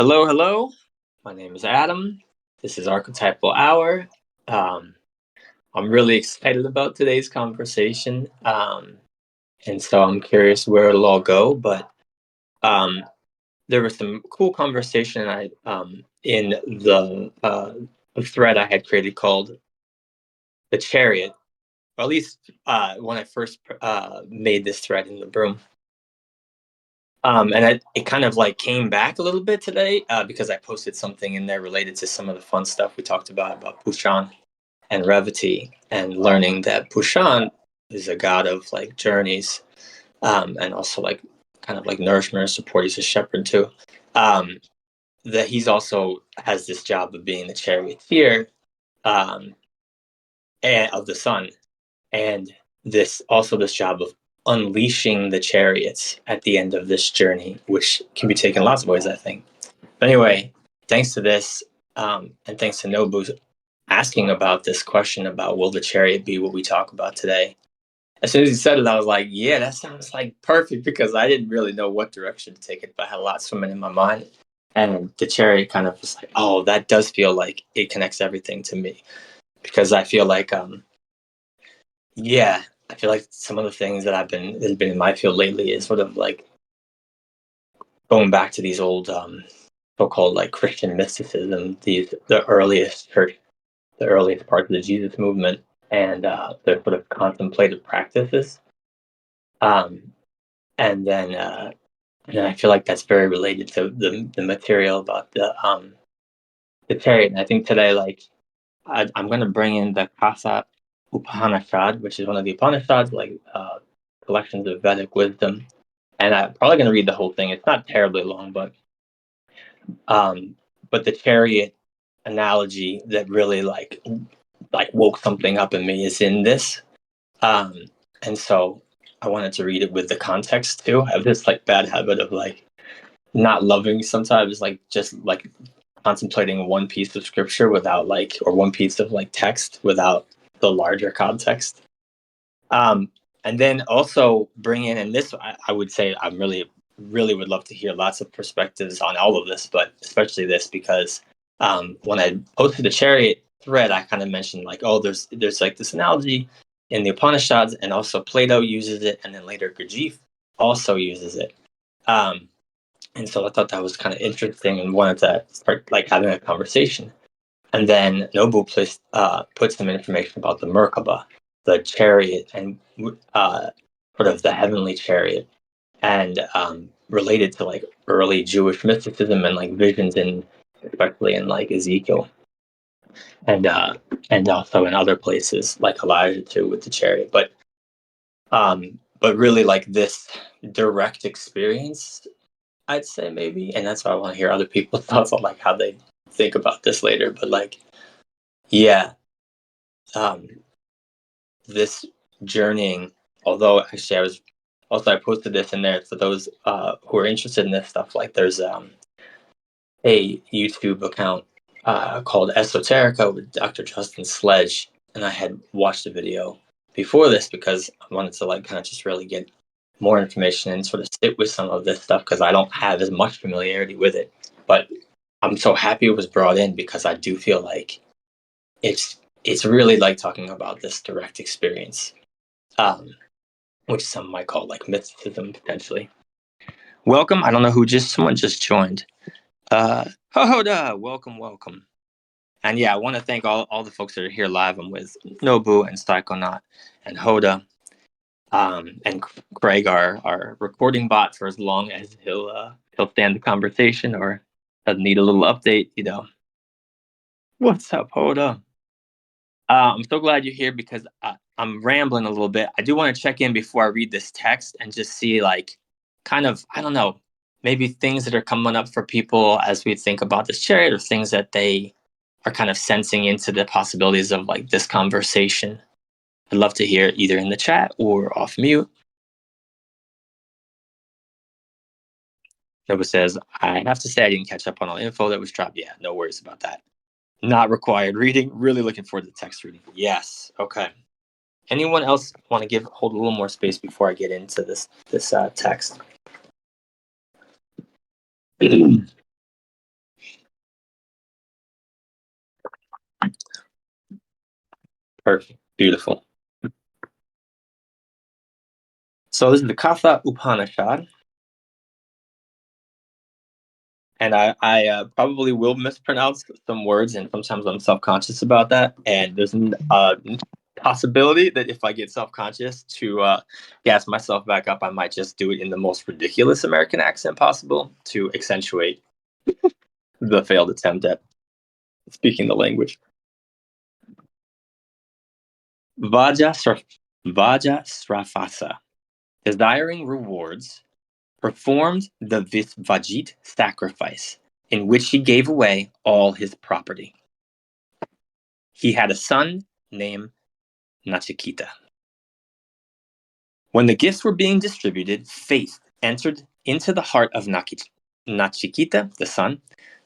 Hello, hello. My name is Adam. This is Archetypal Hour. Um, I'm really excited about today's conversation. And so I'm curious where it'll all go. But um, there was some cool conversation in the thread I had created called the Chariot, or at least when I first made this thread in the Broom. It kind of like came back a little bit today because I posted something in there related to some of the fun stuff we talked about Pushan and Revati, and learning that Pushan is a god of like journeys, and also like kind of like nourishment or support. He's a shepherd too. Um, that he's also has this job of being the charioteer um, and of the sun, and this job of unleashing the chariots at the end of this journey, which can be taken lots of ways, I think. But anyway, thanks to this, and thanks to Nobu asking about this question about will the chariot be what we talk about today. As soon as he said it, I was like, yeah, that sounds like perfect, because I didn't really know what direction to take it, but I had a lot swimming in my mind. And the chariot kind of was like, oh, that does feel like it connects everything to me, because I feel like yeah, I feel like some of the things that has been in my field lately is sort of like going back to these old so-called like Christian mysticism, the earliest church, the earliest parts of the Jesus movement, and the sort of contemplative practices, um, and then I feel like that's very related to the material about the chariot. And I think today, like I'm going to bring in the Katha Upanishad, which is one of the Upanishads, like collections of Vedic wisdom. And I'm probably going to read the whole thing. It's not terribly long, um, but the chariot analogy that really like woke something up in me is in this. Um, and so I wanted to read it with the context too. I have this like bad habit of like not loving sometimes, like just like contemplating one piece of scripture without like, or one piece of like text without the larger context. Um, and then also bring in, and this I would say I'm really would love to hear lots of perspectives on all of this, but especially this because when I posted the chariot thread, I kind of mentioned like, oh, there's like this analogy in the Upanishads, and also Plato uses it, and then later Gurdjieff also uses it. Um, and so I thought that was kind of interesting and wanted to start like having a conversation. And then Nobu put some information about the Merkaba, the chariot, and sort of the heavenly chariot, and related to like early Jewish mysticism and like visions in, especially in like Ezekiel, and uh, and also in other places like Elijah too with the chariot. But really like this direct experience, I'd say maybe, and that's why I want to hear other people's thoughts on like how they think about this later. But like, yeah, um, this journeying. Although actually, I posted this in there for those who are interested in this stuff. Like, there's a YouTube account called Esoterica with Dr. Justin Sledge, and I had watched a video before this because I wanted to like kind of just really get more information and sort of sit with some of this stuff because I don't have as much familiarity with it. But I'm so happy it was brought in because I do feel like it's really like talking about this direct experience, um, which some might call like mysticism potentially. Welcome. I don't know someone just joined. Hoda, welcome. And yeah, I want to thank all the folks that are here live. I'm with Nobu and Psychonaut and Hoda, and Craig, our recording bot, for as long as he'll stand the conversation or doesn't need a little update, you know. What's up, Hoda? I'm so glad you're here because I'm rambling a little bit. I do want to check in before I read this text and just see, like, kind of, I don't know, maybe things that are coming up for people as we think about this chariot, or things that they are kind of sensing into the possibilities of like this conversation. I'd love to hear it either in the chat or off mute. Nova says, I have to say I didn't catch up on all info that was dropped. Yeah, no worries about that. Not required reading. Really looking forward to the text reading. Yes. Okay. Anyone else want to hold a little more space before I get into this text? Perfect. Beautiful. So this is the Katha Upanishad. And I probably will mispronounce some words, and sometimes I'm self-conscious about that. And there's a possibility that if I get self-conscious to gas myself back up, I might just do it in the most ridiculous American accent possible to accentuate the failed attempt at speaking the language. Vajasrafasa, desiring rewards, performed the Visvajit sacrifice, in which he gave away all his property. He had a son named Nachiketa. When the gifts were being distributed, faith entered into the heart of Nachiketa, the son,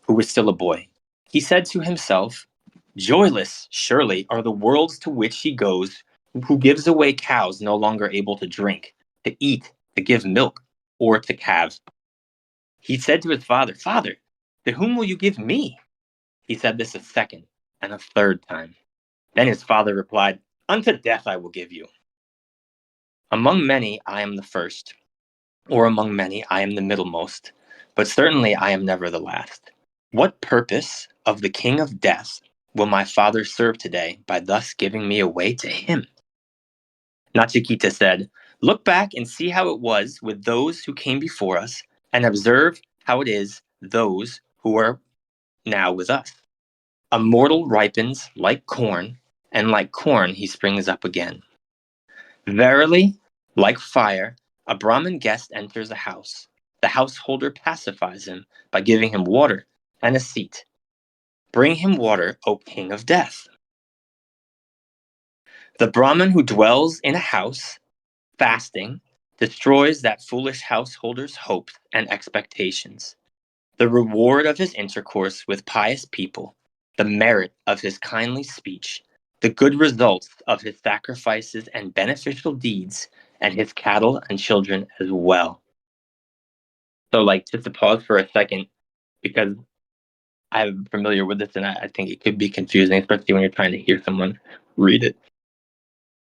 who was still a boy. He said to himself, "Joyless, surely, are the worlds to which he goes, who gives away cows no longer able to drink, to eat, to give milk, or to calve." He said to his father, "Father, to whom will you give me?" He said this a second and a third time. Then his father replied, "Unto death I will give you. Among many I am the first, or among many I am the middlemost, but certainly I am never the last. What purpose of the king of death will my father serve today by thus giving me away to him?" Nachiketa said, "Look back and see how it was with those who came before us, and observe how it is those who are now with us. A mortal ripens like corn, and like corn he springs up again. Verily, like fire, a Brahmin guest enters a house. The householder pacifies him by giving him water and a seat. Bring him water, O king of death. The Brahmin who dwells in a house, fasting, destroys that foolish householder's hopes and expectations. The reward of his intercourse with pious people, the merit of his kindly speech, the good results of his sacrifices and beneficial deeds, and his cattle and children as well." So, like, just to pause for a second, because I'm familiar with this and I think it could be confusing, especially when you're trying to hear someone read it.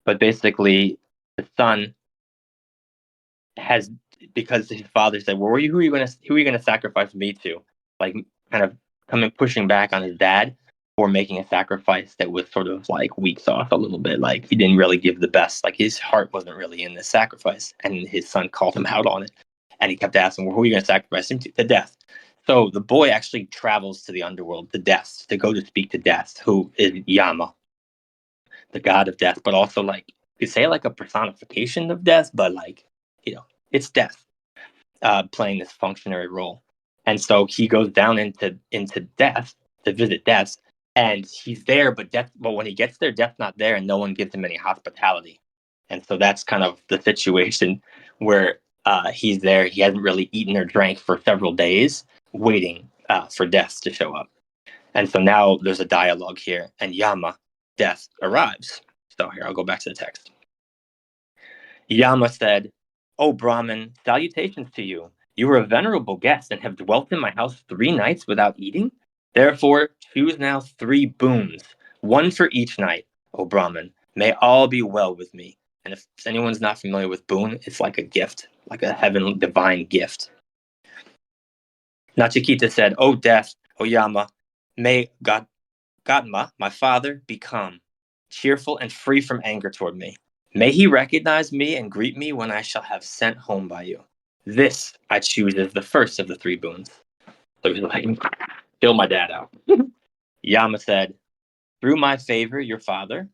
But basically, the son has, because his father said, "Well, who are you gonna sacrifice me to?" Like, kind of coming pushing back on his dad for making a sacrifice that was sort of like weak sauce a little bit. Like, he didn't really give the best. Like, his heart wasn't really in this sacrifice, and his son called him out on it. And he kept asking, "Well, who are you gonna sacrifice him to death?" So the boy actually travels to the underworld, to death, to go to speak to death, who is Yama, the god of death, but also, like, you could say, like, a personification of death, but, like, it's death playing this functionary role. And so he goes down into death to visit death, and he's there, but when he gets there, death's not there, and no one gives him any hospitality. And so that's kind of the situation where he's there. He hasn't really eaten or drank for several days, waiting for death to show up. And so now there's a dialogue here, and Yama, death, arrives. So here, I'll go back to the text. Yama said, "O Brahmin, salutations to you. You are a venerable guest and have dwelt in my house 3 nights without eating. Therefore, choose now 3 boons, one for each night, O Brahmin. May all be well with me." And if anyone's not familiar with boon, it's like a gift, like a heavenly divine gift. Nachiketa said, "O death, O Yama, may Gatma, my father, be calm, cheerful, and free from anger toward me. May he recognize me and greet me when I shall have sent home by you. This I choose as the first of the 3 boons." So he's like, "Kill my dad out." Yama said, "Through my favor, your father,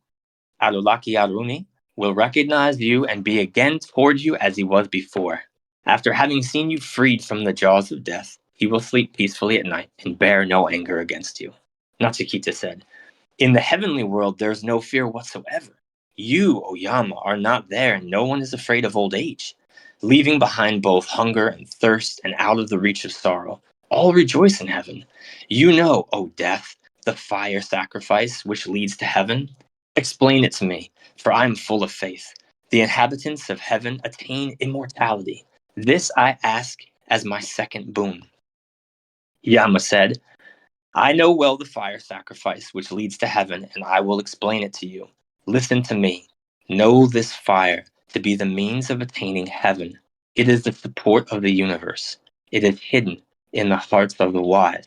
Alulaki Aruni, will recognize you and be again toward you as he was before. After having seen you freed from the jaws of death, he will sleep peacefully at night and bear no anger against you." Nachiketa said, "In the heavenly world, there is no fear whatsoever. You, O Yama, are not there, and no one is afraid of old age. Leaving behind both hunger and thirst and out of the reach of sorrow, all rejoice in heaven. You know, O death, the fire sacrifice which leads to heaven. Explain it to me, for I am full of faith. The inhabitants of heaven attain immortality. This I ask as my second boon." Yama said, "I know well the fire sacrifice which leads to heaven, and I will explain it to you. Listen to me. Know this fire to be the means of attaining heaven. It is the support of the universe. It is hidden in the hearts of the wise.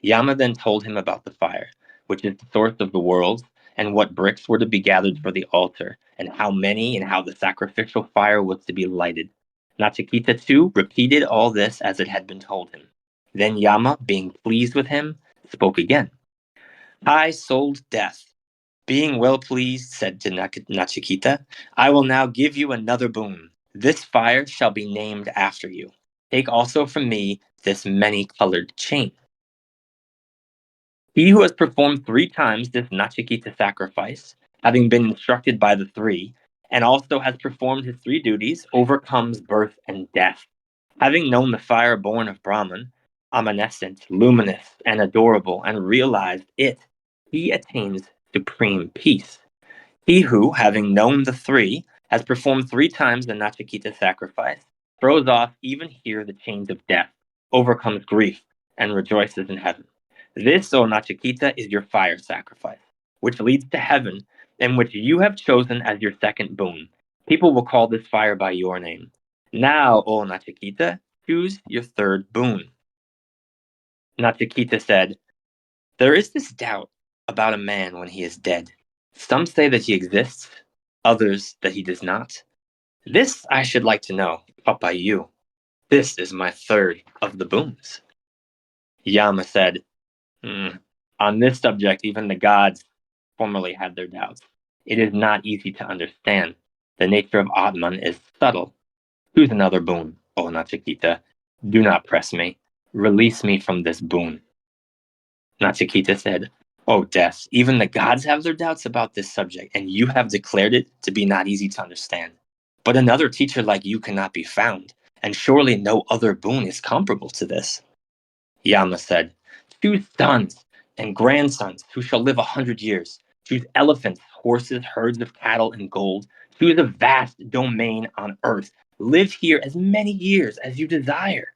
Yama then told him about the fire, which is the source of the world, and what bricks were to be gathered for the altar, and how many, and how the sacrificial fire was to be lighted. Nachiketa too repeated all this as it had been told him. Then Yama, being pleased with him, spoke again. High-souled death, being well pleased, said to Nachiketa, I will now give you another boon. This fire shall be named after you. Take also from me this many-colored chain. He who has performed 3 times this Nachiketa sacrifice, having been instructed by the 3, and also has performed his 3 duties, overcomes birth and death. Having known the fire born of Brahman, omniscient, luminous, and adorable, and realized it, he attains supreme peace. He who, having known the 3, has performed 3 times the Nachiketa sacrifice, throws off even here the chains of death, overcomes grief, and rejoices in heaven. This, O Nachiketa, is your fire sacrifice, which leads to heaven, and which you have chosen as your second boon. People will call this fire by your name. Now, O Nachiketa, choose your third boon. Nachiketa said, There is this doubt about a man when he is dead. Some say that he exists, others that he does not. This I should like to know, taught by you. This is my third of the boons. Yama said, On this subject, even the gods formerly had their doubts. It is not easy to understand. The nature of Atman is subtle. Choose another boon, O Nachiketa. Do not press me. Release me from this boon. Nachiketa said, O death, even the gods have their doubts about this subject, and you have declared it to be not easy to understand. But another teacher like you cannot be found, and surely no other boon is comparable to this. Yama said, Choose sons and grandsons who shall live 100 years. Choose elephants, horses, herds of cattle, and gold. Choose a vast domain on earth. Live here as many years as you desire.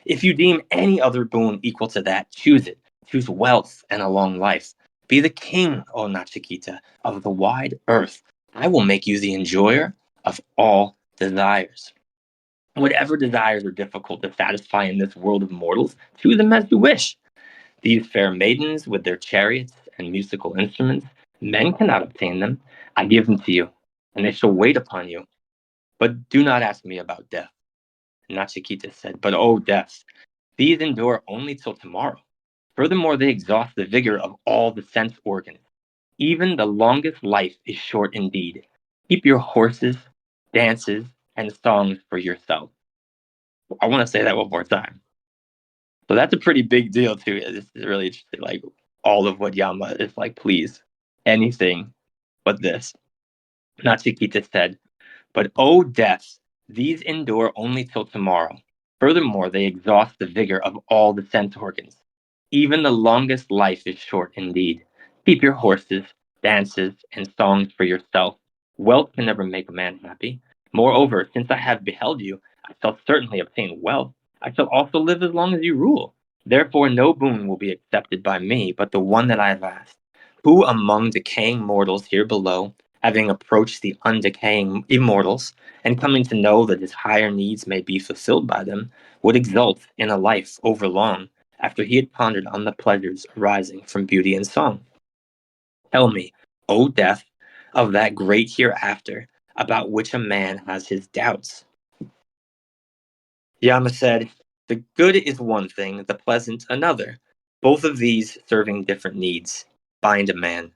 If you deem any other boon equal to that, choose it. Choose wealth and a long life. Be the king, O Nachiketa, of the wide earth. I will make you the enjoyer of all desires. Whatever desires are difficult to satisfy in this world of mortals, choose them as you wish. These fair maidens with their chariots and musical instruments, men cannot obtain them. I give them to you, and they shall wait upon you. But do not ask me about death. Nachiketa said, But O death, these endure only till tomorrow. Furthermore, they exhaust the vigor of all the sense organs. Even the longest life is short indeed. Keep your horses, dances, and songs for yourself. I want to say that one more time. So that's a pretty big deal too. This is really interesting. Like all of what Yama is like, please, anything but this. Nachiketa said, But O deaths, these endure only till tomorrow. Furthermore, they exhaust the vigor of all the sense organs. Even the longest life is short indeed. Keep your horses, dances, and songs for yourself. Wealth can never make a man happy. Moreover, since I have beheld you, I shall certainly obtain wealth. I shall also live as long as you rule. Therefore, no boon will be accepted by me but the one that I have asked. Who among decaying mortals here below, having approached the undecaying immortals, and coming to know that his higher needs may be fulfilled by them, would exult in a life overlong, after he had pondered on the pleasures arising from beauty and song? Tell me, O death, of that great hereafter, about which a man has his doubts. Yama said, The good is one thing, the pleasant another, both of these serving different needs. Bind a man.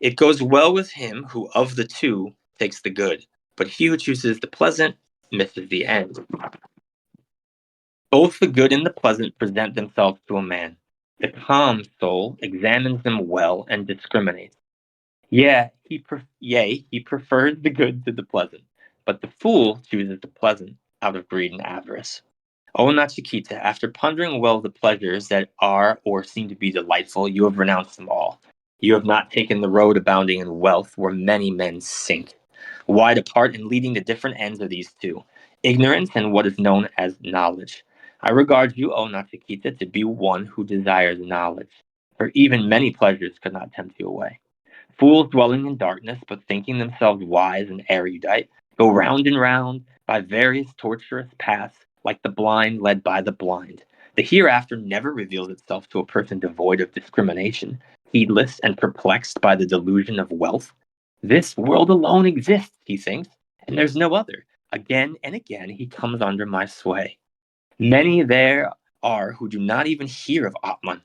It goes well with him who of the two takes the good, but he who chooses the pleasant misses the end. Both the good and the pleasant present themselves to a man. The calm soul examines them well and discriminates. Yea, he prefers the good to the pleasant, but the fool chooses the pleasant out of greed and avarice. O Nachiketa, after pondering well the pleasures that are or seem to be delightful, you have renounced them all. You have not taken the road abounding in wealth, where many men sink. Wide apart and leading to different ends are these two, ignorance and what is known as knowledge. I regard you, O Nachiketa, to be one who desires knowledge, for even many pleasures could not tempt you away. Fools dwelling in darkness, but thinking themselves wise and erudite, go round and round by various tortuous paths, like the blind led by the blind. The hereafter never reveals itself to a person devoid of discrimination, heedless and perplexed by the delusion of wealth. This world alone exists, he thinks, and there's no other. Again and again he comes under my sway. Many there are who do not even hear of Atman.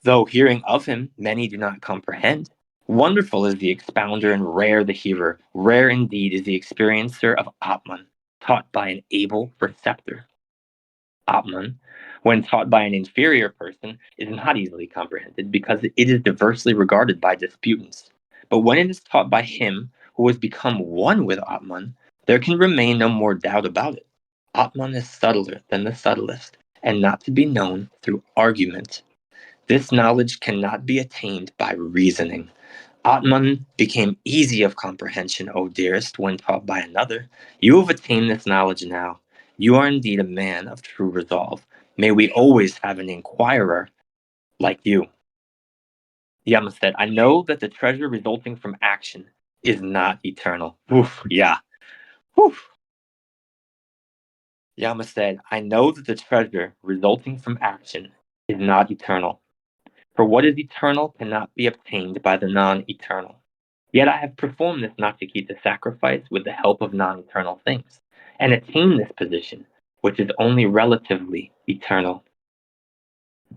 Though hearing of him, many do not comprehend. Wonderful is the expounder and rare the hearer. Rare indeed is the experiencer of Atman, taught by an able preceptor. Atman, when taught by an inferior person, is not easily comprehended because it is diversely regarded by disputants. But when it is taught by him who has become one with Atman, there can remain no more doubt about it. Atman is subtler than the subtlest, and not to be known through argument. This knowledge cannot be attained by reasoning. Atman became easy of comprehension, O dearest, when taught by another. You have attained this knowledge now. You are indeed a man of true resolve. May we always have an inquirer like you. Yama said, I know that the treasure resulting from action is not eternal. Oof, yeah. Oof. Yama said, I know that the treasure resulting from action is not eternal. For what is eternal cannot be obtained by the non-eternal. Yet I have performed this Nachiketa sacrifice with the help of non-eternal things, and attained this position, which is only relatively eternal.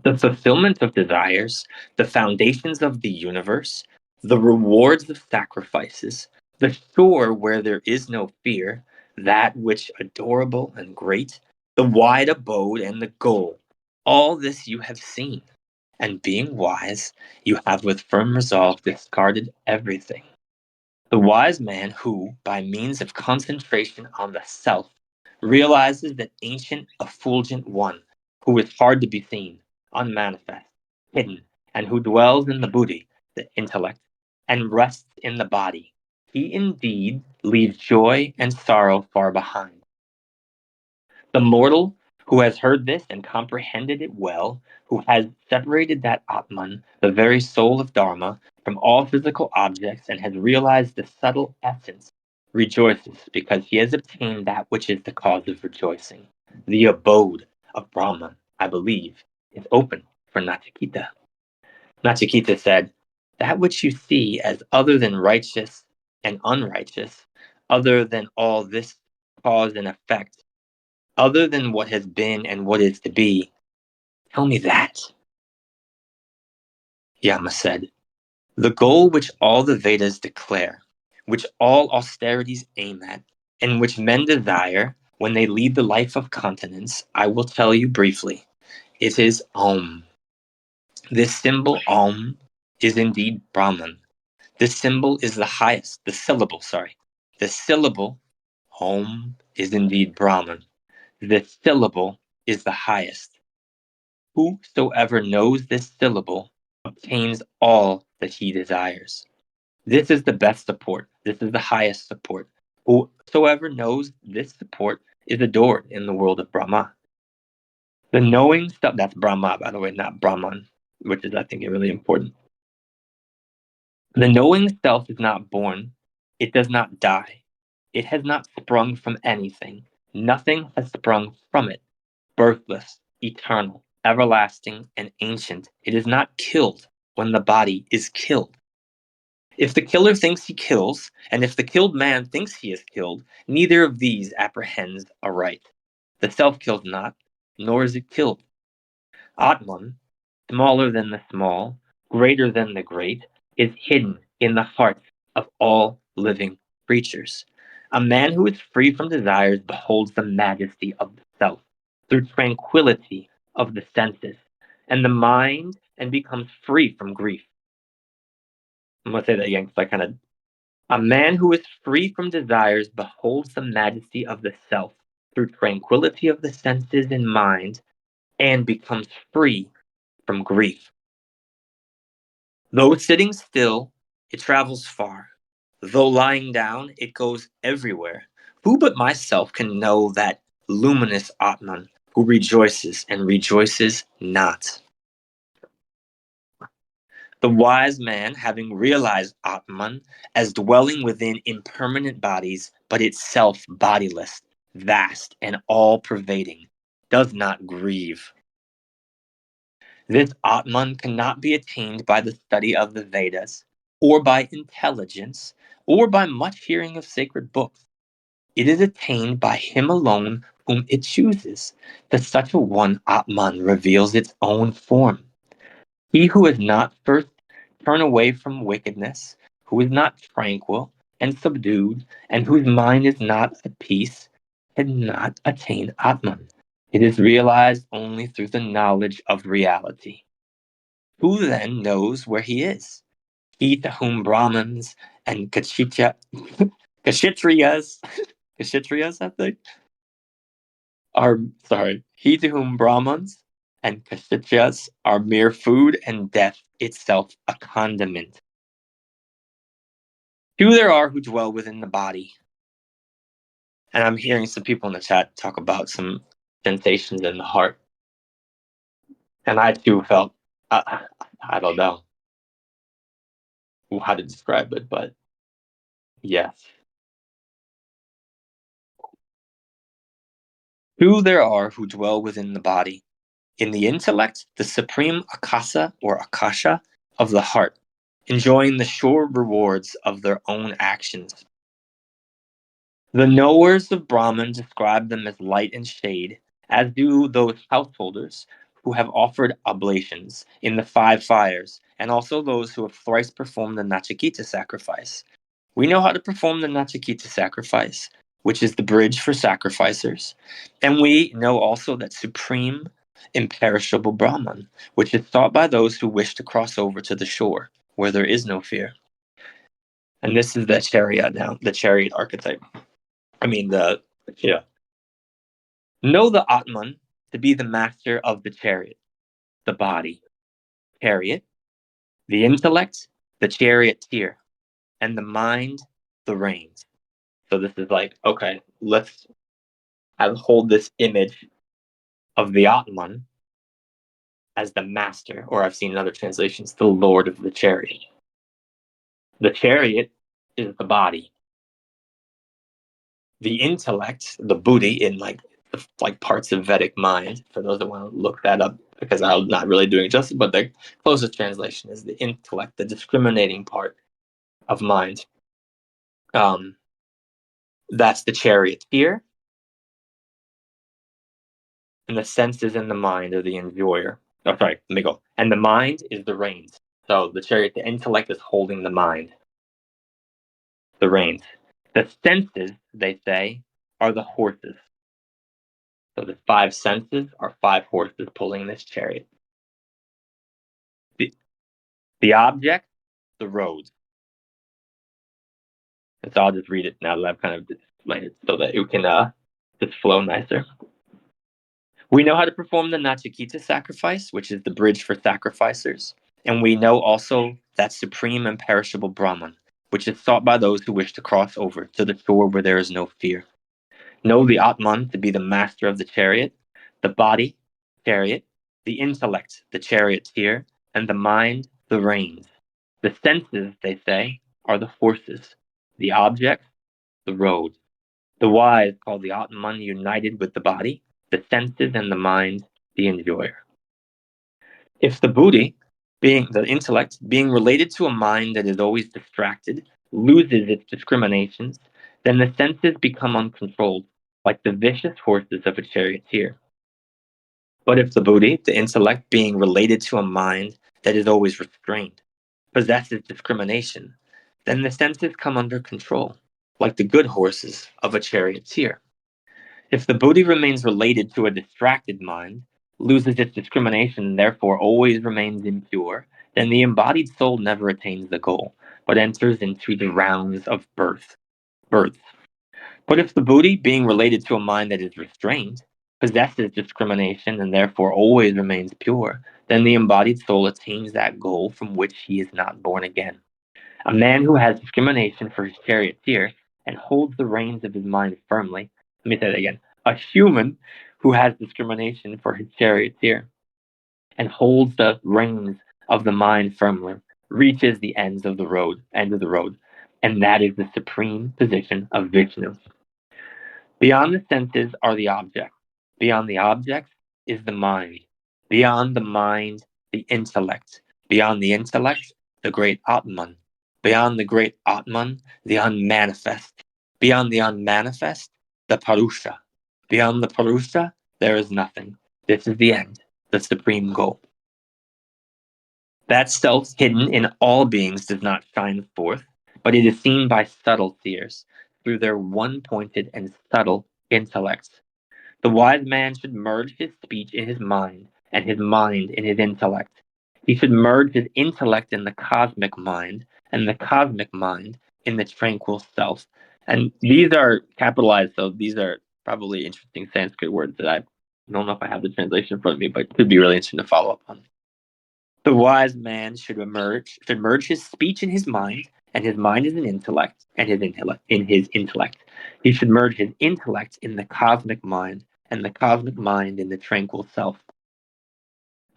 The fulfillment of desires, the foundations of the universe, the rewards of sacrifices, the shore where there is no fear, that which adorable and great, the wide abode and the goal, all this you have seen. And being wise, you have with firm resolve discarded everything. The wise man who, by means of concentration on the self, realizes that ancient, effulgent one, who is hard to be seen, unmanifest, hidden, and who dwells in the buddhi, the intellect, and rests in the body, he indeed leaves joy and sorrow far behind. The mortal who has heard this and comprehended it well, who has separated that Atman, the very soul of Dharma, from all physical objects and has realized the subtle essence, rejoices because he has obtained that which is the cause of rejoicing. The abode of Brahman, I believe, is open for Nachiketa. Nachiketa said, that which you see as other than righteous and unrighteous, other than all this cause and effect, other than what has been and what is to be, tell me that. Yama said, the goal which all the Vedas declare, which all austerities aim at, and which men desire when they lead the life of continence, I will tell you briefly. It is Om. This symbol Om is indeed Brahman. This symbol is the highest, the syllable. The syllable Om is indeed Brahman. The syllable is the highest. Whosoever knows this syllable obtains all that he desires. This is the best support. This is the highest support. Whosoever knows this support is adored in the world of Brahma. The knowing stuff, that's Brahma, by the way, not Brahman, which is, I think, really important. The knowing self is not born. It does not die. It has not sprung from anything. Nothing has sprung from it. Birthless, eternal, everlasting, and ancient. It is not killed when the body is killed. If the killer thinks he kills, and if the killed man thinks he is killed, neither of these apprehends aright. The self kills not, nor is it killed. Atman, smaller than the small, greater than the great, is hidden in the hearts of all living creatures. A man who is free from desires beholds the majesty of the self through tranquility of the senses and the mind and becomes free from grief. I'm going to say that again because a man who is free from desires beholds the majesty of the self through tranquility of the senses and mind and becomes free from grief. Though sitting still, it travels far. Though lying down, it goes everywhere. Who but myself can know that luminous Atman who rejoices and rejoices not? The wise man, having realized Atman as dwelling within impermanent bodies, but itself bodiless, vast, and all-pervading, does not grieve. This Atman cannot be attained by the study of the Vedas, or by intelligence, or by much hearing of sacred books. It is attained by him alone whom it chooses. To such a one, Atman reveals its own form. He who is not first turned away from wickedness, who is not tranquil and subdued, and whose mind is not at peace, cannot attain Atman. It is realized only through the knowledge of reality. Who then knows where he is? He to whom Brahmins and Kshatriyas, I think, he to whom Brahmins and Kshatriyas are mere food and death itself a condiment. Two there are who dwell within the body. And I'm hearing some people in the chat talk about some sensations in the heart. And I too felt, I don't know how to describe it, but yes. Two there are who dwell within the body. In the intellect, the supreme akasa or akasha of the heart, enjoying the sure rewards of their own actions. The knowers of Brahman describe them as light and shade, as do those householders who have offered oblations in the 5 fires, and also those who have thrice performed the Nachiketa sacrifice. We know how to perform the Nachiketa sacrifice, which is the bridge for sacrificers, and we know also that supreme, imperishable Brahman, which is sought by those who wish to cross over to the shore, where there is no fear. And this is the chariot now, the chariot archetype. Know the Atman to be the master of the chariot, the body, chariot, the intellect, the charioteer, and the mind, the reins. So this is like, okay, let's hold this image of the Atman as the master, or I've seen in other translations, the lord of the chariot. The chariot is the body. The intellect, the buddhi, in like parts of Vedic mind, for those that want to look that up, because I'm not really doing it justice, but the closest translation is the intellect, the discriminating part of mind. That's the charioteer, and the senses and the mind are the enjoyer. Oh, sorry, let me go. And the mind is the reins. So the intellect is holding the mind, the reins. The senses, they say, are the horses. So the 5 senses are 5 horses pulling this chariot. The object, the roads. And so I'll just read it now that I've kind of explained it so that it can just flow nicer. We know how to perform the Nachiketa sacrifice, which is the bridge for sacrificers. And we know also that supreme imperishable Brahman, which is sought by those who wish to cross over to the shore where there is no fear. Know the Atman to be the master of the chariot, the body, chariot, the intellect, the charioteer, and the mind, the reins. The senses, they say, are the horses, the object, the road. The wise call the Atman united with the body, the senses, and the mind, the enjoyer. If the buddhi, being the intellect, being related to a mind that is always distracted, loses its discriminations, then the senses become uncontrolled, like the vicious horses of a charioteer. But if the buddhi, the intellect, being related to a mind that is always restrained, possesses discrimination, then the senses come under control, like the good horses of a charioteer. If the buddhi remains related to a distracted mind, loses its discrimination, and therefore always remains impure, then the embodied soul never attains the goal, but enters into the rounds of births. But if the buddhi, being related to a mind that is restrained, possesses discrimination, and therefore always remains pure, then the embodied soul attains that goal from which he is not born again. A man who has discrimination for his charioteer and holds the reins of his mind firmly. Let me say that again. A human who has discrimination for his charioteer and holds the reins of the mind firmly reaches the end of the road, and that is the supreme position of Vishnu. Beyond the senses are the objects. Beyond the objects is the mind. Beyond the mind, the intellect. Beyond the intellect, the great Atman. Beyond the great Atman, the unmanifest. Beyond the unmanifest, the Purusha. Beyond the Purusha, there is nothing. This is the end, the supreme goal. That self hidden in all beings does not shine forth, but it is seen by subtle seers through their one-pointed and subtle intellects. The wise man should merge his speech in his mind, and his mind in his intellect. He should merge his intellect in the cosmic mind, and the cosmic mind in the tranquil self. And these are capitalized, so these are probably interesting Sanskrit words that I don't know if I have the translation in front of me, but it could be really interesting to follow up on. The wise man should merge his speech in his mind, and his mind is an intellect, and his intellect in his intellect. He should merge his intellect in the cosmic mind, and the cosmic mind in the tranquil self.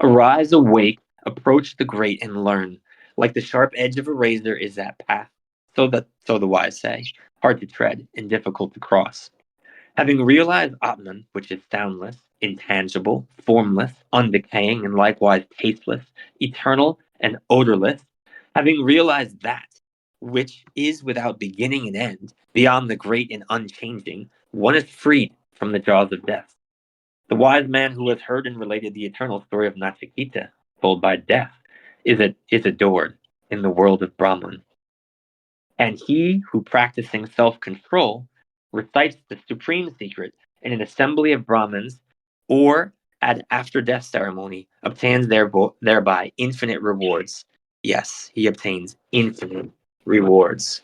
Arise, awake, approach the great, and learn. Like the sharp edge of a razor is that path, so the wise say, hard to tread and difficult to cross. Having realized Atman, which is soundless, intangible, formless, undecaying, and likewise tasteless, eternal, and odorless, having realized that, which is without beginning and end, beyond the great and unchanging, one is freed from the jaws of death. The wise man who has heard and related the eternal story of Nachiketa, told by death, is adored in the world of Brahman. And he who, practicing self-control, recites the supreme secret in an assembly of Brahmins or at after-death ceremony obtains thereby infinite rewards. Yes, he obtains infinite rewards.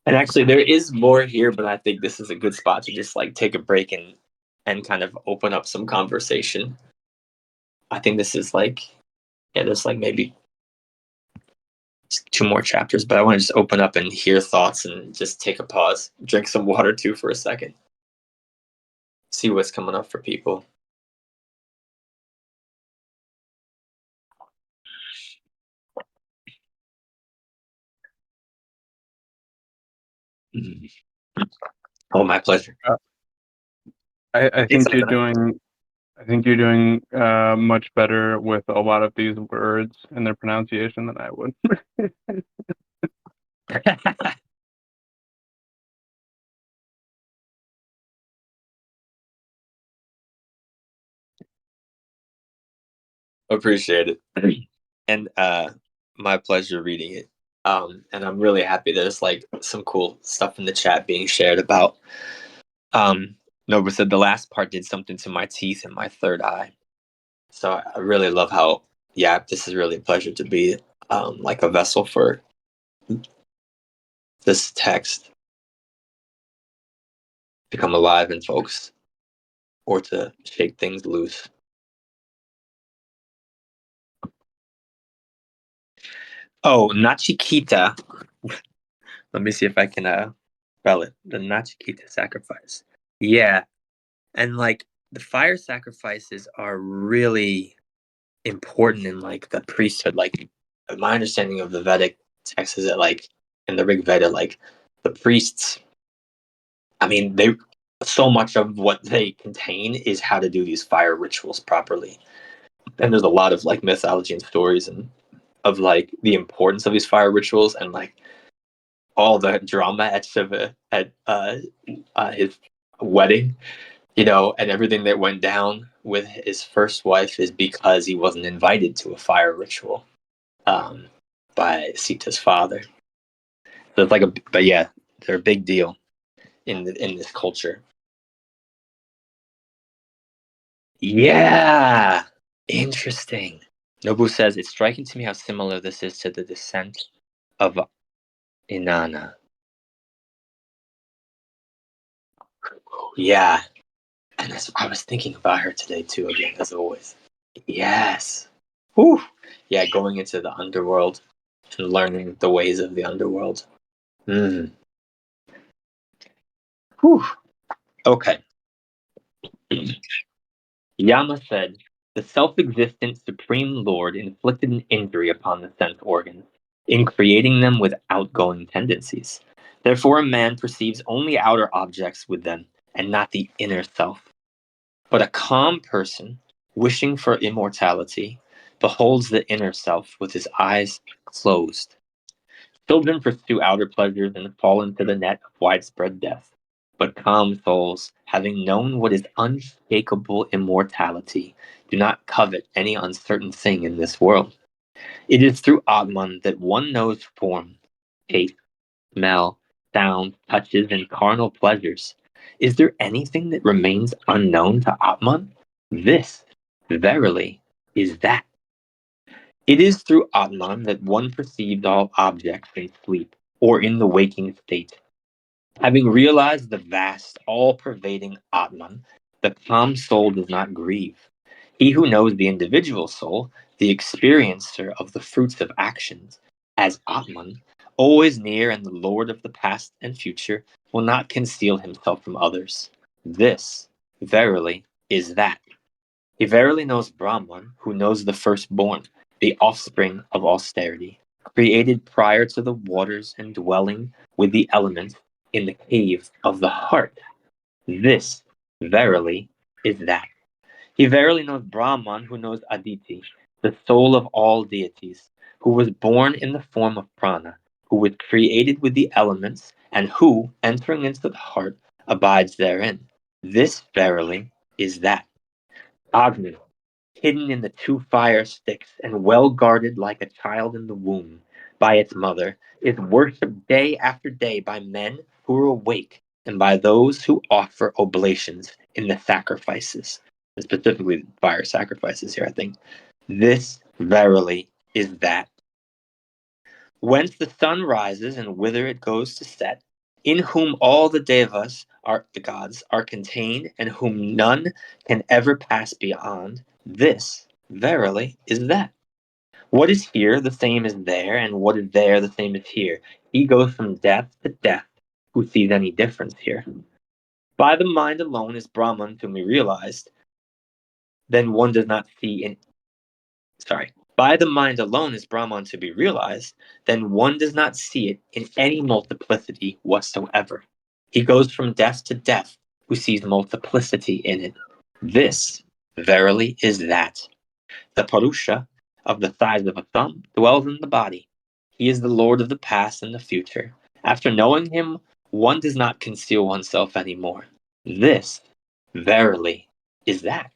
And actually, there is more here, but I think this is a good spot to just like take a break and kind of open up some conversation. I think this is like, yeah, there's like maybe 2 more chapters, but I want to just open up and hear thoughts and just take a pause, drink some water too for a second, see what's coming up for people. Oh, my pleasure. I think you're doing. I think you're doing much better with a lot of these words and their pronunciation than I would. Appreciate it. And my pleasure reading it. And I'm really happy there's like some cool stuff in the chat being shared about Nova said the last part did something to my teeth and my third eye. So I really love how, yeah, this is really a pleasure to be like a vessel for this text to come alive in folks or to shake things loose. Oh, Nachiketa. Let me see if I can spell it. The Nachiketa sacrifice. Yeah. And like the fire sacrifices are really important in like the priesthood. Like my understanding of the Vedic text is that like in the Rig Veda, like the priests, I mean, they so much of what they contain is how to do these fire rituals properly. And there's a lot of like mythology and stories and of like the importance of these fire rituals and like all the drama at Shiva at his wedding, you know, and everything that went down with his first wife is because he wasn't invited to a fire ritual by Sita's father. So it's like but yeah, they're a big deal in this culture. Yeah, interesting. Nobu says it's striking to me how similar this is to the descent of Inanna. Yeah, and I was thinking about her today too, again, as always. Yes. Whew. Yeah, going into the underworld and learning the ways of the underworld. Mm. Whew. Okay. Yama said, The self-existent Supreme Lord inflicted an injury upon the sense organs, in creating them with outgoing tendencies. Therefore, a man perceives only outer objects with them, and not the inner self. But a calm person, wishing for immortality, beholds the inner self with his eyes closed. Children pursue outer pleasures and fall into the net of widespread death. But calm souls, having known what is unshakable immortality, do not covet any uncertain thing in this world. It is through Atman that one knows form, taste, smell, sound, touches, and carnal pleasures. Is there anything that remains unknown to Atman? This, verily, is that. It is through Atman that one perceives all objects in sleep or in the waking state. Having realized the vast, all-pervading Atman, the calm soul does not grieve. He who knows the individual soul, the experiencer of the fruits of actions, as Atman, always near and the Lord of the past and future, will not conceal himself from others. This, verily, is that. He verily knows Brahman, who knows the firstborn, the offspring of austerity, created prior to the waters and dwelling with the elements in the cave of the heart. This, verily, is that. He verily knows Brahman, who knows Aditi, the soul of all deities, who was born in the form of prana, who was created with the elements, and who, entering into the heart, abides therein. This, verily, is that. Agni, hidden in the two fire sticks and well guarded like a child in the womb by its mother, is worshipped day after day by men who are awake and by those who offer oblations in the sacrifices, and specifically fire sacrifices here, I think. This verily is that. Whence the sun rises and whither it goes to set, in whom all the devas, the gods, are contained, and whom none can ever pass beyond, this, verily, is that. What is here the same as there, and what is there the same as here. He goes from death to death, who sees any difference here. By the mind alone is Brahman to be realized, then one does not see in by the mind alone is Brahman to be realized, then one does not see it in any multiplicity whatsoever. He goes from death to death, who sees multiplicity in it. This, verily, is that. The Purusha, of the size of a thumb, dwells in the body. He is the Lord of the past and the future. After knowing him, one does not conceal oneself anymore. This, verily, is that.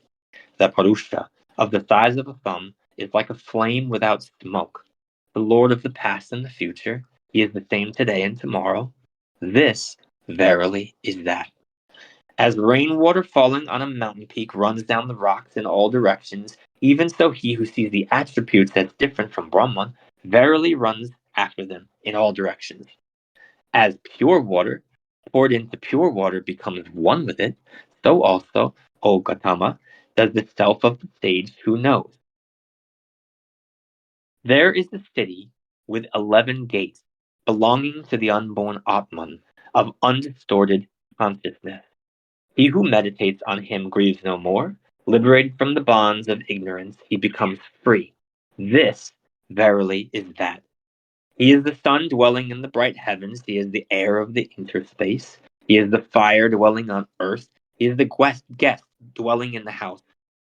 The Purusha, of the size of a thumb, is like a flame without smoke. The Lord of the past and the future, he is the same today and tomorrow. This, verily, is that. As rainwater falling on a mountain peak runs down the rocks in all directions, even so he who sees the attributes as different from Brahman verily runs after them in all directions. As pure water poured into pure water becomes one with it, so also, O Gautama, does the self of the sage who knows. There is a city with 11 gates, belonging to the unborn Atman of undistorted consciousness. He who meditates on him grieves no more. Liberated from the bonds of ignorance, he becomes free. This, verily, is that. He is the sun dwelling in the bright heavens. He is the air of the interspace. He is the fire dwelling on earth. He is the guest dwelling in the house.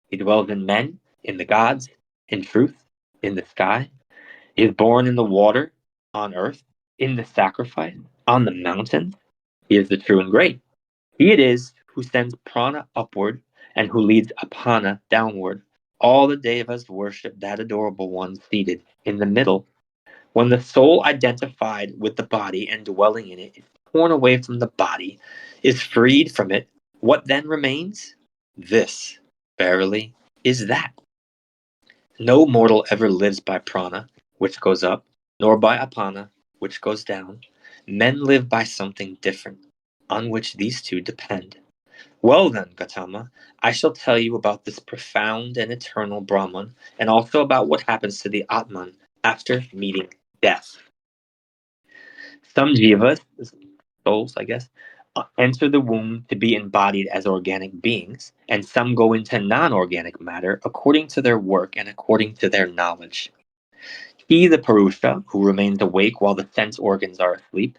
He dwells in men, in the gods, in truth, in the sky. He is born in the water, on earth, in the sacrifice, on the mountains. He is the true and great. He it is who sends prana upward and who leads apana downward. All the devas worship that adorable one seated in the middle. When the soul identified with the body and dwelling in it is torn away from the body, is freed from it, what then remains? This, verily, is that. No mortal ever lives by prana, which goes up, nor by apana, which goes down. Men live by something different, on which these two depend. Well then, Gautama, I shall tell you about this profound and eternal Brahman, and also about what happens to the Atman after meeting death. Some jivas, souls, I guess, enter the womb to be embodied as organic beings, and some go into non-organic matter according to their work and according to their knowledge. He, the Purusha, who remains awake while the sense organs are asleep,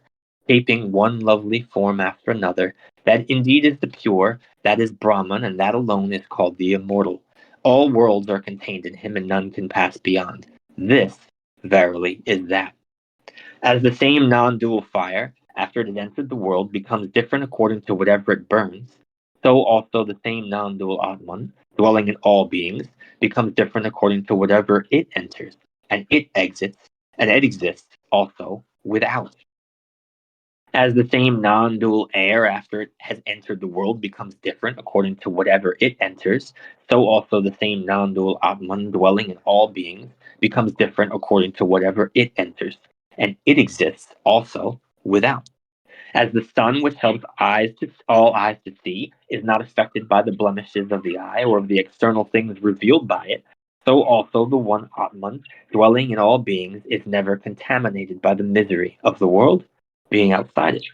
shaping one lovely form after another, that indeed is the pure, that is Brahman, and that alone is called the immortal. All worlds are contained in him, and none can pass beyond. This, verily, is that. As the same non-dual fire, after it has entered the world, becomes different according to whatever it burns, so also the same non-dual Atman, dwelling in all beings, becomes different according to whatever it enters, and it exits, and it exists also without. As the same non-dual air, after it has entered the world, becomes different according to whatever it enters, so also the same non-dual Atman, dwelling in all beings, becomes different according to whatever it enters, and it exists also without. As the sun, which helps all eyes to see, is not affected by the blemishes of the eye or of the external things revealed by it, so also the one Atman, dwelling in all beings, is never contaminated by the misery of the world, being outside it.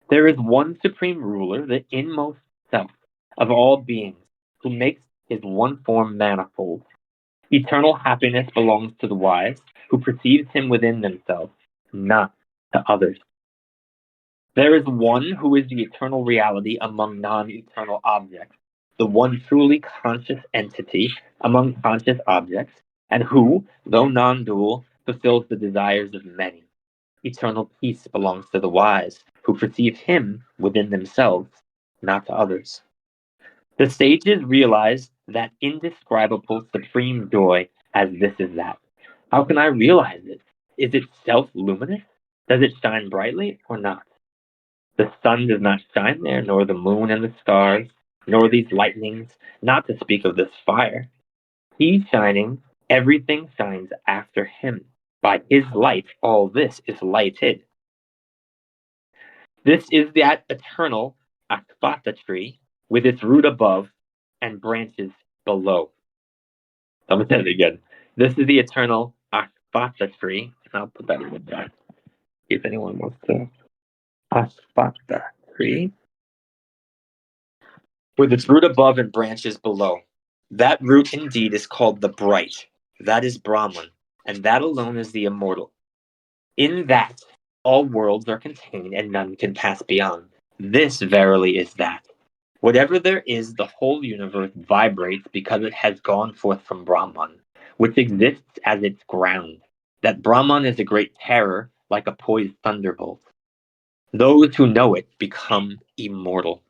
There is one supreme ruler, the inmost self of all beings, who makes his one form manifold. Eternal happiness belongs to the wise, who perceives him within themselves, not to others. There is one who is the eternal reality among non-eternal objects, the one truly conscious entity among conscious objects, and who, though non-dual, fulfills the desires of many. Eternal peace belongs to the wise, who perceive him within themselves, not to others. The sages realize that indescribable supreme joy as this is that. How can I realize it? Is it self-luminous? Does it shine brightly or not? The sun does not shine there, nor the moon and the stars, nor these lightnings, not to speak of this fire. He's shining, everything shines after him. By his light, all this is lighted. This is that eternal Akvata tree with its root above and branches below. I'm going to say it again. This is the eternal Akvata tree. And I'll put that in the back if anyone wants to. Akvata tree with its root above and branches below. That root indeed is called the bright. That is Brahman, and that alone is the immortal. In that, all worlds are contained and none can pass beyond. This verily is that. Whatever there is, the whole universe vibrates because it has gone forth from Brahman, which exists as its ground. That Brahman is a great terror, like a poised thunderbolt. Those who know it become immortal.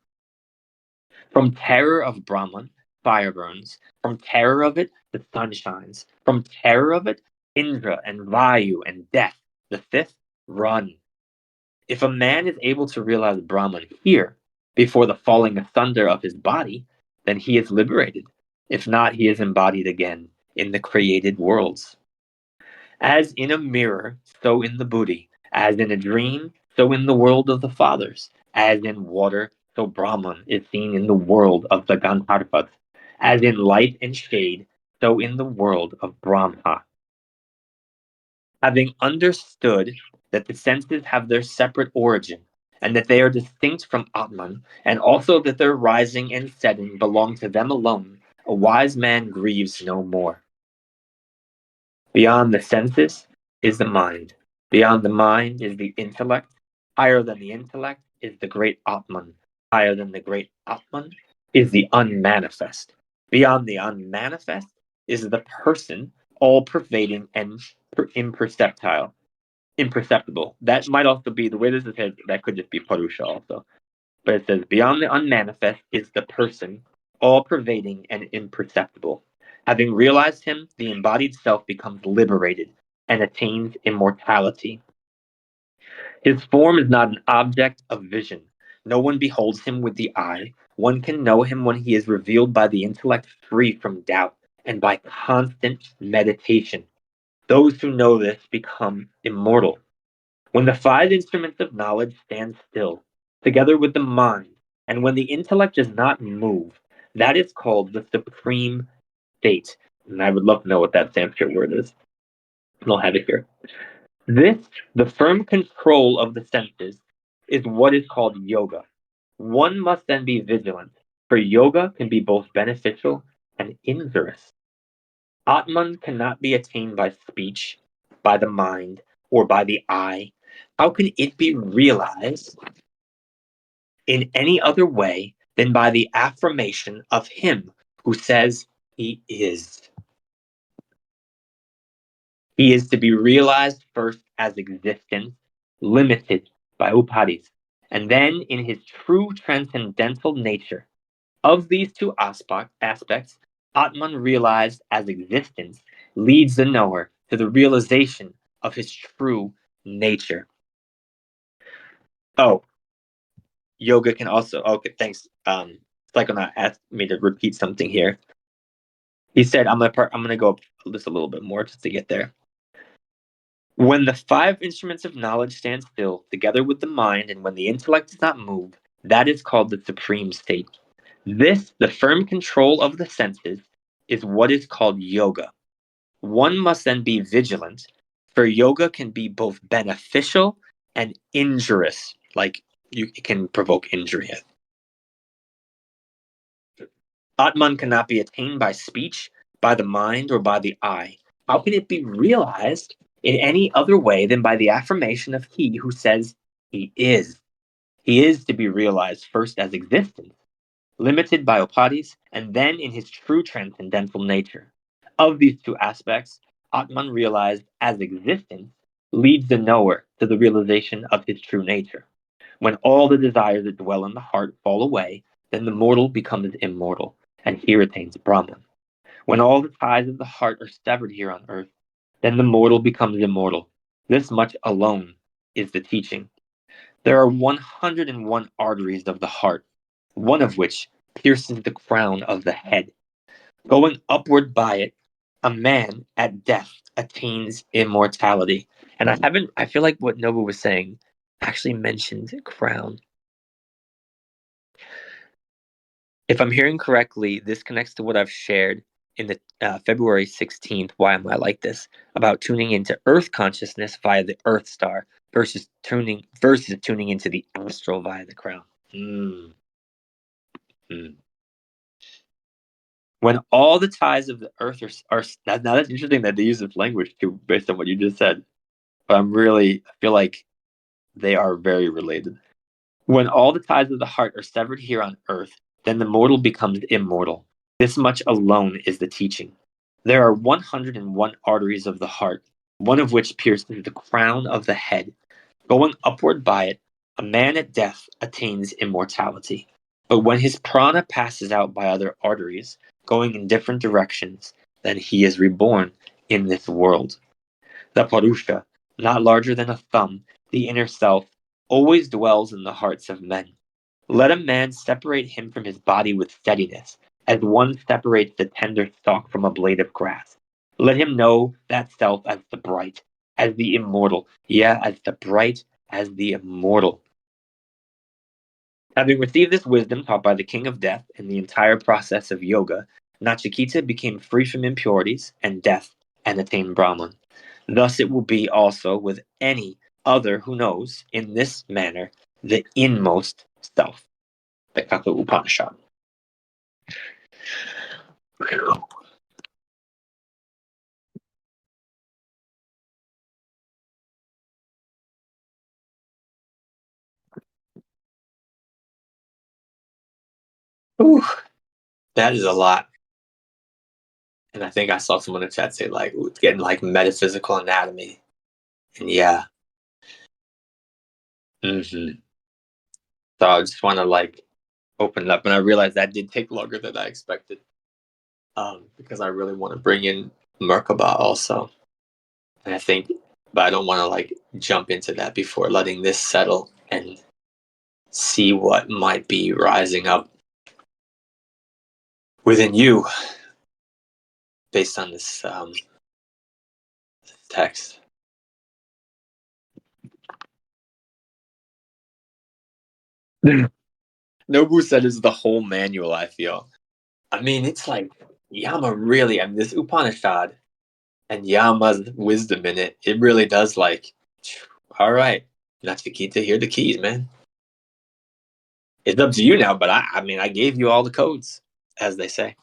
From terror of Brahman, fire burns. From terror of it, the sun shines. From terror of it, Indra and Vayu and death. The fifth, run. If a man is able to realize Brahman here, before the falling asunder of his body, then he is liberated. If not, he is embodied again in the created worlds. As in a mirror, so in the buddhi. As in a dream, so in the world of the fathers. As in water, so Brahman is seen in the world of the Gandharvas. As in light and shade, so in the world of Brahma. Having understood that the senses have their separate origin, and that they are distinct from Atman, and also that their rising and setting belong to them alone, a wise man grieves no more. Beyond the senses is the mind. Beyond the mind is the intellect. Higher than the intellect is the great Atman. Higher than the great Atman is the unmanifest. Beyond the unmanifest is the person, all-pervading and imperceptible. That might also be the way this is said. That could just be Purusha also. But it says, beyond the unmanifest is the person, all-pervading and imperceptible. Having realized him, the embodied self becomes liberated and attains immortality. His form is not an object of vision. No one beholds him with the eye. One can know him when he is revealed by the intellect free from doubt and by constant meditation. Those who know this become immortal. When the five instruments of knowledge stand still, together with the mind, and when the intellect does not move, that is called the supreme state. And I would love to know what that Sanskrit word is. And I'll have it here. This, the firm control of the senses, is what is called yoga. One must then be vigilant, for yoga can be both beneficial and injurious. Atman cannot be attained by speech, by the mind, or by the eye. How can it be realized in any other way than by the affirmation of him who says he is? He is to be realized first as existence, limited by upadhis, and then in his true transcendental nature. Of these two aspects, Atman realized as existence leads the knower to the realization of his true nature. Oh, yoga can also. Okay, thanks. Psychonaut asked me to repeat something here. He said, I'm gonna go up just a little bit more just to get there. When the five instruments of knowledge stand still, together with the mind, and when the intellect does not move, that is called the supreme state. This, the firm control of the senses, is what is called yoga. One must then be vigilant, for yoga can be both beneficial and injurious, like it can provoke injury. Atman cannot be attained by speech, by the mind, or by the eye. How can it be realized in any other way than by the affirmation of he who says he is? He is to be realized first as existence, limited by upadhis, and then in his true transcendental nature. Of these two aspects, Atman realized as existence leads the knower to the realization of his true nature. When all the desires that dwell in the heart fall away, then the mortal becomes immortal, and here attains Brahman. When all the ties of the heart are severed here on earth, then the mortal becomes immortal. This much alone is the teaching. There are 101 arteries of the heart, one of which pierces the crown of the head. Going upward by it, a man at death attains immortality. And I feel like what Nobu was saying actually mentioned crown. If I'm hearing correctly, this connects to what I've shared in the February 16th, Why Am I Like This, about tuning into earth consciousness via the earth star versus tuning into the astral via the crown. When all the ties of the earth are now that's interesting that they use this language too, based on what you just said. But I feel like they are very related. When all the ties of the heart are severed here on earth, then the mortal becomes immortal. This much alone is the teaching. There are 101 arteries of the heart, one of which pierces the crown of the head. Going upward by it, a man at death attains immortality. But when his prana passes out by other arteries, going in different directions, then he is reborn in this world. The Purusha, not larger than a thumb, the inner self, always dwells in the hearts of men. Let a man separate him from his body with steadiness, as one separates the tender stalk from a blade of grass. Let him know that self as the bright, as the immortal, as the bright as the immortal. Having received this wisdom taught by the king of death and the entire process of yoga, Nachiketa became free from impurities and death and attained Brahman. Thus it will be also with any other who knows, in this manner, the inmost self. The Katha Upanishad. Ooh, that is a lot. And I think I saw someone in the chat say, like, it's getting like metaphysical anatomy. And yeah. So I just want to like open it up. And I realized that did take longer than I expected. Because I really want to bring in Merkaba also. And I think, but I don't want to like jump into that before letting this settle and see what might be rising up within you based on this text. Nobu said is the whole manual, I feel. I mean, it's like Yama really, this Upanishad and Yama's wisdom in it, it really does like, all right, Nachiketa, here are the keys, man. it's up to you now. But I mean, I gave you all the codes, as they say.